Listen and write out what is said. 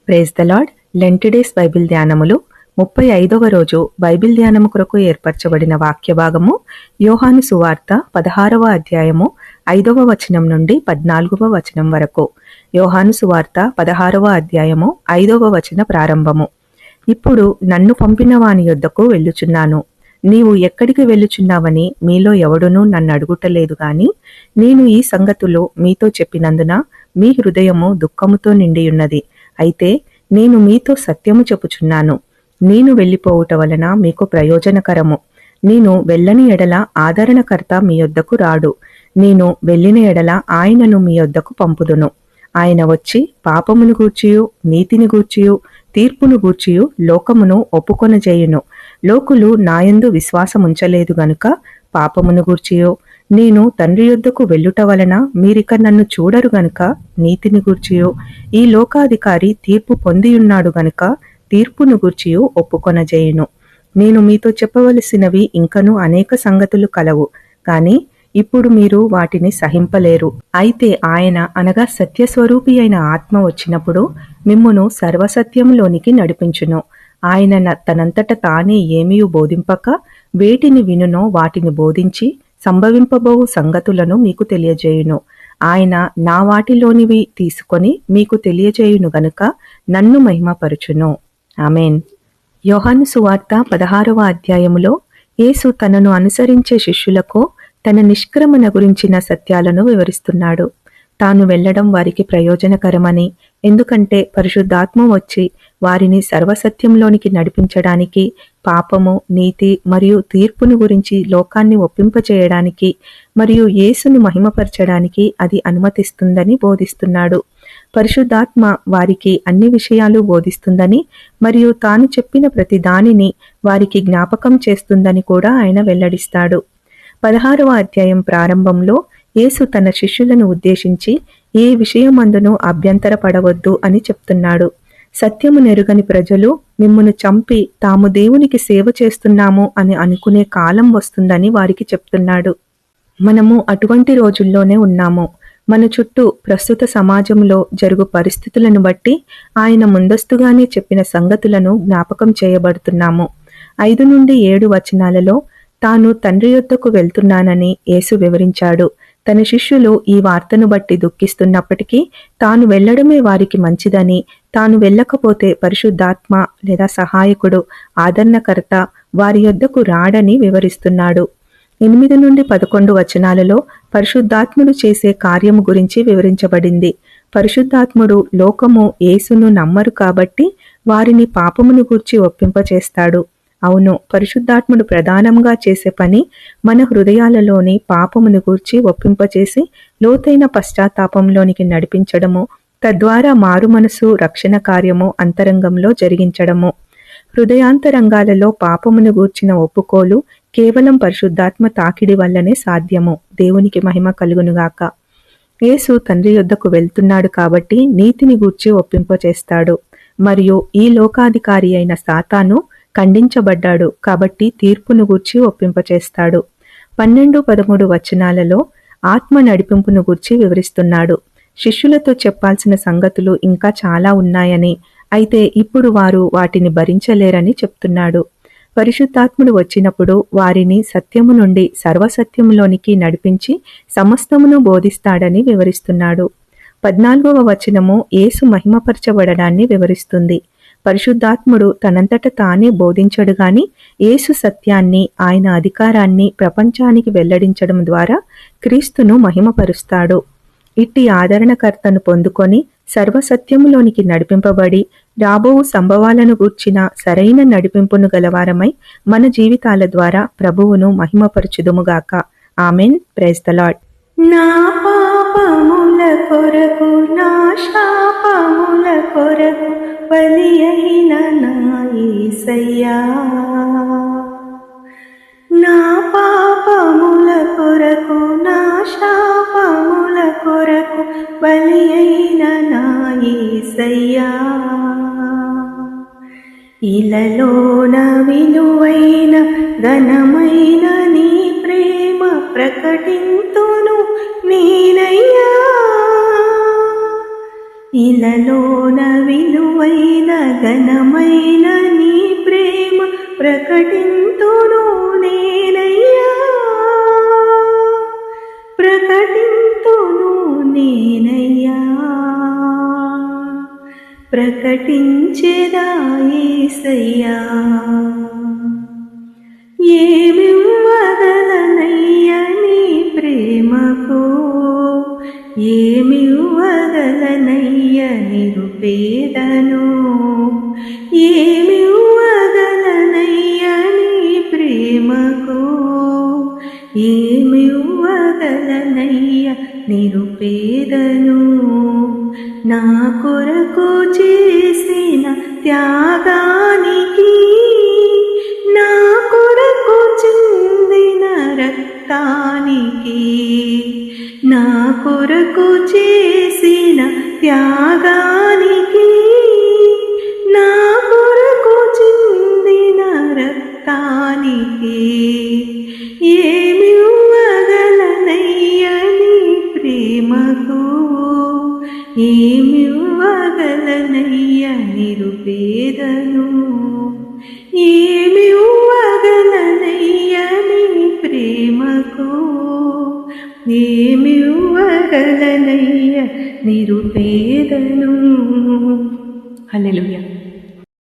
Praise the Lord. Lent days Bible ధ్యానములు 35వ రోజు బైబిల్ ధ్యానము కొరకు ఏర్పరచబడిన వాక్య భాగము యోహాను సువార్త 16వ అధ్యాయము 5వ వచనం నుండి 14వ వచనం వరకు. యోహాను సువార్త 16వ అధ్యాయము 5వ వచన ప్రారంభము. ఇప్పుడు నన్ను పంపిన వాని యొద్దకు వెళ్ళుచున్నాను. నీవు ఎక్కడికి వెళ్ళుచున్నావని మీలో ఎవడునూ నన్ను అడుగుటలేదు గాని నేను ఈ సంగతులు మీతో చెప్పినందున మీ హృదయము దుఃఖముతో నిండియున్నది. అయితే నేను మీతో సత్యము చెప్పుచున్నాను. నేను వెళ్ళిపోవుట వలన మీకు ప్రయోజనకరము. నేను వెళ్ళని ఎడల ఆదరణకర్త మీ యొద్దకు రాడు. నేను వెళ్ళిన ఎడల ఆయనను మీ యొద్దకు పంపుదును. ఆయన వచ్చి పాపమును గూర్చియు నీతిని గూర్చియు తీర్పును గూర్చియు లోకమును ఒప్పుకొనజేయును. లోకులు నాయందు విశ్వాసముంచలేదు గనుక పాపమును గూర్చియో నేను తండ్రి యొద్దకు వెళ్ళుట వలన మీరిక నన్ను చూడరు గనుక నీతిని గూర్చియో ఈ లోకాధికారి తీర్పు పొందియున్నాడు గనుక తీర్పును గూర్చియో ఒప్పుకొనజేయును. నేను మీతో చెప్పవలసినవి ఇంకనూ అనేక సంగతులు కలవు, కాని ఇప్పుడు మీరు వాటిని సహింపలేరు. అయితే ఆయన అనగా సత్యస్వరూపి అయిన ఆత్మ వచ్చినప్పుడు మిమ్మును సర్వసత్యంలోనికి నడిపించును. ఆయన తనంతట తానే ఏమీ బోధింపక వేటిని వినునో వాటిని బోధించి సంభవింపబోవు సంగతులను మీకు తెలియజేయును. ఆయన నా వాటిలోనివి తీసుకొని మీకు తెలియజేయును గనుక నన్ను మహిమపరచును. ఆమేన్. యోహాను సువార్త 16వ అధ్యాయములో యేసు తనను అనుసరించే శిష్యులకు తన నిష్క్రమణ గురించిన సత్యాలను వివరిస్తున్నాడు. తాను వెళ్లడం వారికి ప్రయోజనకరమని, ఎందుకంటే పరిశుద్ధాత్మ వచ్చి వారిని సర్వసత్యంలోనికి నడిపించడానికి, పాపము, నీతి మరియు తీర్పును గురించి లోకాన్ని ఒప్పింపచేయడానికి మరియు యేసును మహిమపరచడానికి అది అనుమతిస్తుందని బోధిస్తున్నాడు. పరిశుద్ధాత్మ వారికి అన్ని విషయాలు బోధిస్తుందని మరియు తాను చెప్పిన ప్రతి దానిని వారికి జ్ఞాపకం చేస్తుందని కూడా ఆయన వెల్లడిస్తాడు. 16వ అధ్యాయం ప్రారంభంలో యేసు తన శిష్యులను ఉద్దేశించి ఏ విషయమందునూ అభ్యంతరపడవద్దు అని చెప్తున్నాడు. సత్యము నెరుగని ప్రజలు మిమ్మును చంపి తాము దేవునికి సేవ చేస్తున్నాము అని అనుకునే కాలం వస్తుందని వారికి చెప్తున్నాడు. మనము అటువంటి రోజుల్లోనే ఉన్నాము. మన చుట్టూ ప్రస్తుత సమాజంలో జరుగు పరిస్థితులను బట్టి ఆయన ముందస్తుగానే చెప్పిన సంగతులను జ్ఞాపకం చేయబడుతున్నాము. 5 నుండి 7 వచనాలలో తాను తండ్రి యొద్దకు వెళ్తున్నానని యేసు వివరించాడు. తన శిష్యులు ఈ వార్తను బట్టి దుఃఖిస్తున్నప్పటికీ తాను వెళ్లడమే వారికి మంచిదని, తాను వెళ్ళకపోతే పరిశుద్ధాత్మ లేదా సహాయకుడు, ఆదరణకర్త వారి యొద్దకు రాడని వివరిస్తున్నాడు. 8 నుండి 11 వచనాలలో పరిశుద్ధాత్ముడు చేసే కార్యము గురించి వివరించబడింది. పరిశుద్ధాత్ముడు లోకము యేసును నమ్మరు కాబట్టి వారిని పాపమును గూర్చి ఒప్పింపచేస్తాడు. అవును, పరిశుద్ధాత్ముడు ప్రధానంగా చేసే పని మన హృదయాలలోని పాపమును గూర్చి ఒప్పింపచేసి లోతైన పశ్చాత్తాపంలోనికి నడిపించడము, తద్వారా మారు మనసు, రక్షణ కార్యము అంతరంగంలో జరిగించడము. హృదయాంతరంగాలలో పాపమును గూర్చిన ఒప్పుకోలు కేవలం పరిశుద్ధాత్మ తాకిడి వల్లనే సాధ్యము. దేవునికి మహిమ కలుగునుగాక. యేసు తండ్రి యొద్దకు వెళ్తున్నాడు కాబట్టి నీతిని గూర్చి ఒప్పింపచేస్తాడు మరియు ఈ లోకాధికారి అయిన సాతాను ఖండించబడ్డాడు కాబట్టి తీర్పును గూర్చి ఒప్పింపచేస్తాడు. 12-13 వచనాలలో ఆత్మ నడిపింపును గూర్చి వివరిస్తున్నాడు. శిష్యులతో చెప్పాల్సిన సంగతులు ఇంకా చాలా ఉన్నాయని, అయితే ఇప్పుడు వారు వాటిని భరించలేరని చెప్తున్నాడు. పరిశుద్ధాత్ముడు వచ్చినప్పుడు వారిని సత్యము నుండి సర్వసత్యములోనికి నడిపించి సమస్తమును బోధిస్తాడని వివరిస్తున్నాడు. 14వ వచనము యేసు మహిమపరచబడడాన్ని వివరిస్తుంది. పరిశుద్ధాత్ముడు తనంతట తానే బోధించడు గాని యేసు సత్యాన్ని, ఆయన అధికారాన్ని ప్రపంచానికి వెల్లడించడం ద్వారా క్రీస్తును మహిమపరుస్తాడు. ఇట్టి ఆదరణకర్తను పొందుకొని సర్వసత్యములోనికి నడిపింపబడి రాబోవు సంభవాలను గూర్చిన సరైన నడిపింపును గలవారమై మన జీవితాల ద్వారా ప్రభువును మహిమపరచుదుముగాక. ఆమెన్. Praise the lord. నా పాపముల కొరకు, నా శాపముల కొరకు బలి అయిన నా యేసయ్యా, నా పాపముల కొరకు, నా శాపముల కొరకు బలి అయిన నా యేసయ్యా, ఇలలోన విలువైన ఘనమైన నీ ప్రేమ ప్రకటింతును నేనయ్యా, ఇలలోన విలువైన ఘనమైన నీ ప్రేమ ప్రకటింతును నేనయ్యా, ప్రకటింతును నేనయ్యా, ప్రకటించెదా యేసయ్యా. ఏమివ్వగలనయ్యా నీ ప్రేమకు, ఏమివ్వగలనయ్యా నిరుపేదను, ఏమివ్వగలనయ్యా నీ ప్రేమకు, ఏమివ్వగలనయ్యా నిరుపేదను. నా కొరకు చేసిన త్యాగానికి, నా కొరకు చిందిన రక్తానికి, నా కొరకు చేసిన త్యాగానికి, నా కొరకు చిందిన రక్తానికి, ఏమివ్వగలనయ్యా నీ ప్రేమకు, ఏమివ్వగలనయ్యా నిరుపేదను, ఏమివ్వగలనయ్యా నీ ప్రేమకు, ఏమివ్వగలనయ్యా నిరుపేదను. హల్లెలూయా.